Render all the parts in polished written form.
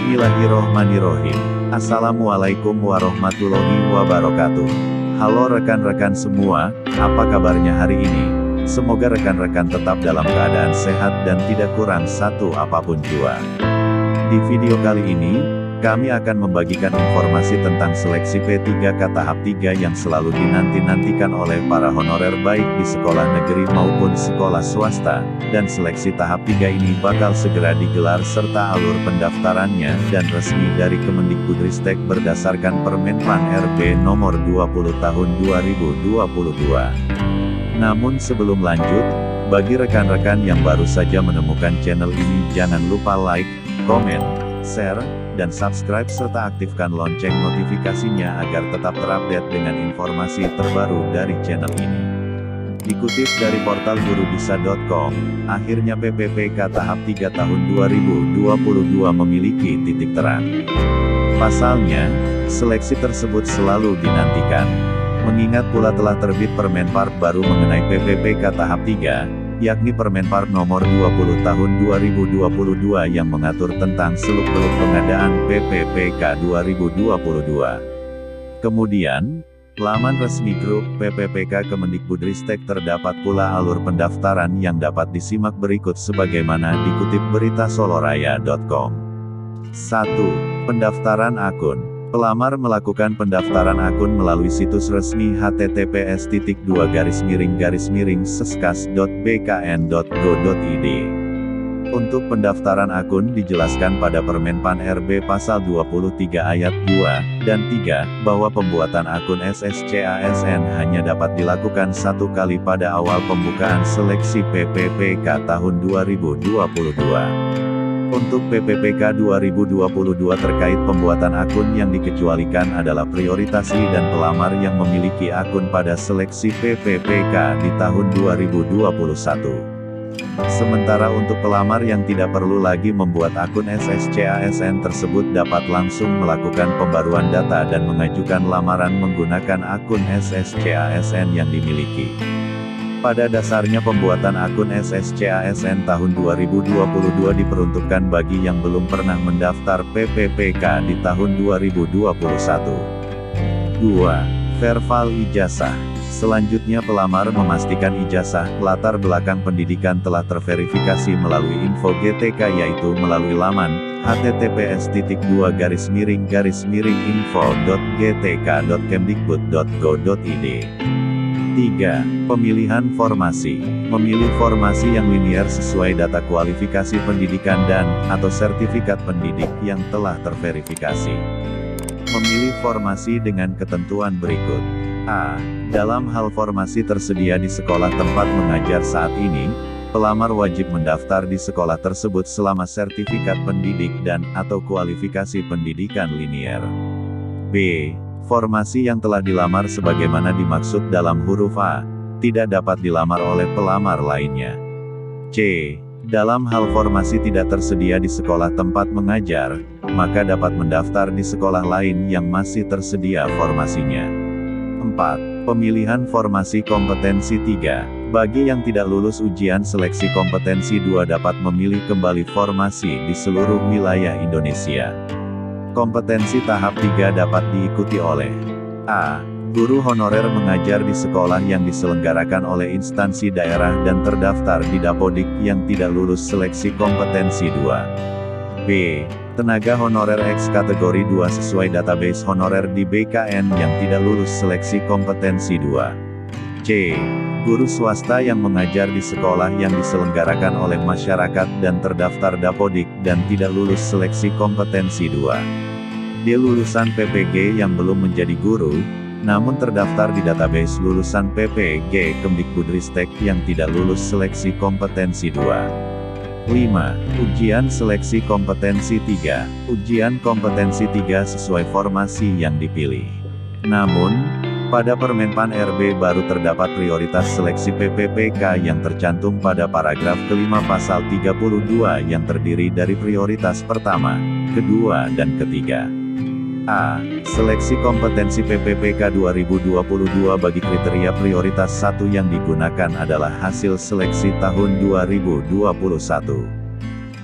Bismillahirrohmanirrohim. Assalamualaikum warahmatullahi wabarakatuh. Halo rekan-rekan semua, apa kabarnya hari ini? Semoga rekan-rekan tetap dalam keadaan sehat dan tidak kurang satu apapun jua. Di video kali ini, kami akan membagikan informasi tentang seleksi P3K tahap 3 yang selalu dinanti-nantikan oleh para honorer baik di sekolah negeri maupun sekolah swasta, dan seleksi tahap 3 ini bakal segera digelar serta alur pendaftarannya dan resmi dari Kemendikbudristek berdasarkan Permenpan RB nomor 20 tahun 2022. Namun sebelum lanjut, bagi rekan-rekan yang baru saja menemukan channel ini jangan lupa like, komen, share, dan subscribe serta aktifkan lonceng notifikasinya agar tetap terupdate dengan informasi terbaru dari channel ini. Dikutip dari portal gurubisa.com, akhirnya PPPK tahap 3 tahun 2022 memiliki titik terang. Pasalnya, seleksi tersebut selalu dinantikan. Mengingat pula telah terbit Permenpan baru mengenai PPPK tahap 3, yakni Permenpan nomor 20 tahun 2022 yang mengatur tentang seluk-beluk pengadaan PPPK 2022. Kemudian, laman resmi grup PPPK Kemendikbudristek terdapat pula alur pendaftaran yang dapat disimak berikut sebagaimana dikutip berita soloraya.com. 1. Pendaftaran akun. Pelamar melakukan pendaftaran akun melalui situs resmi https://seskas.bkn.go.id. Untuk pendaftaran akun dijelaskan pada Permenpan RB pasal 23 ayat 2 dan 3 bahwa pembuatan akun SSCASN hanya dapat dilakukan satu kali pada awal pembukaan seleksi PPPK tahun 2022. Untuk PPPK 2022 terkait pembuatan akun yang dikecualikan adalah prioritasi dan pelamar yang memiliki akun pada seleksi PPPK di tahun 2021. Sementara untuk pelamar yang tidak perlu lagi membuat akun SSCASN tersebut dapat langsung melakukan pembaruan data dan mengajukan lamaran menggunakan akun SSCASN yang dimiliki. Pada dasarnya pembuatan akun SSCASN tahun 2022 diperuntukkan bagi yang belum pernah mendaftar PPPK di tahun 2021. 2. Verval ijazah. Selanjutnya pelamar memastikan ijazah, latar belakang pendidikan telah terverifikasi melalui info GTK yaitu melalui laman https://info.gtk.kemdikbud.go.id. 3. Pemilihan formasi. Memilih formasi yang linear sesuai data kualifikasi pendidikan dan/atau sertifikat pendidik yang telah terverifikasi. Memilih formasi dengan ketentuan berikut. A. Dalam hal formasi tersedia di sekolah tempat mengajar saat ini, pelamar wajib mendaftar di sekolah tersebut selama sertifikat pendidik dan/atau kualifikasi pendidikan linear. B. Formasi yang telah dilamar sebagaimana dimaksud dalam huruf A, tidak dapat dilamar oleh pelamar lainnya. C. Dalam hal formasi tidak tersedia di sekolah tempat mengajar, maka dapat mendaftar di sekolah lain yang masih tersedia formasinya. 4. Pemilihan formasi kompetensi 3. Bagi yang tidak lulus ujian seleksi kompetensi 2 dapat memilih kembali formasi di seluruh wilayah Indonesia. Kompetensi tahap 3 dapat diikuti oleh A. Guru honorer mengajar di sekolah yang diselenggarakan oleh instansi daerah dan terdaftar di Dapodik yang tidak lulus seleksi kompetensi 2. B. Tenaga honorer X kategori 2 sesuai database honorer di BKN yang tidak lulus seleksi kompetensi 2. C. Guru swasta yang mengajar di sekolah yang diselenggarakan oleh masyarakat dan terdaftar Dapodik dan tidak lulus seleksi kompetensi 2. D. Lulusan PPG yang belum menjadi guru, namun terdaftar di database lulusan PPG Kemdikbudristek yang tidak lulus seleksi kompetensi 2. 5. Ujian seleksi kompetensi 3. Ujian kompetensi 3 sesuai formasi yang dipilih. Namun, pada Permenpan RB baru terdapat prioritas seleksi PPPK yang tercantum pada paragraf kelima pasal 32 yang terdiri dari prioritas pertama, kedua dan ketiga. A. Seleksi kompetensi PPPK 2022 bagi kriteria prioritas 1 yang digunakan adalah hasil seleksi tahun 2021.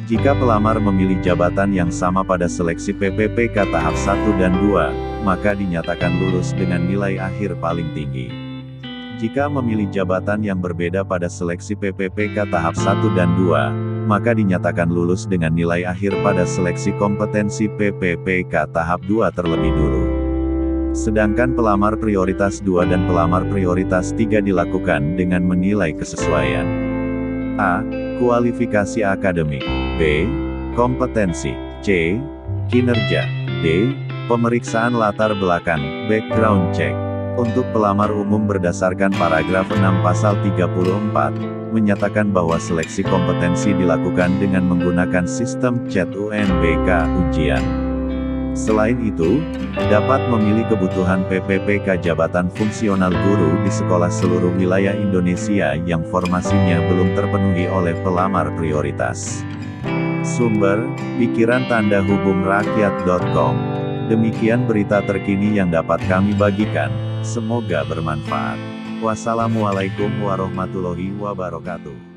Jika pelamar memilih jabatan yang sama pada seleksi PPPK tahap 1 dan 2, maka dinyatakan lulus dengan nilai akhir paling tinggi. Jika memilih jabatan yang berbeda pada seleksi PPPK tahap 1 dan 2, maka dinyatakan lulus dengan nilai akhir pada seleksi kompetensi PPPK tahap 2 terlebih dulu. Sedangkan pelamar prioritas 2 dan pelamar prioritas 3 dilakukan dengan menilai kesesuaian. A. Kualifikasi akademik. B. Kompetensi. C. Kinerja. D. Pemeriksaan latar belakang, background check. Untuk pelamar umum berdasarkan paragraf 6 pasal 34, menyatakan bahwa seleksi kompetensi dilakukan dengan menggunakan sistem CET UNBK ujian. Selain itu, dapat memilih kebutuhan PPPK jabatan fungsional guru di sekolah seluruh wilayah Indonesia yang formasinya belum terpenuhi oleh pelamar prioritas. Sumber, pikiran_rakyat.com. Demikian berita terkini yang dapat kami bagikan, semoga bermanfaat. Wassalamualaikum warahmatullahi wabarakatuh.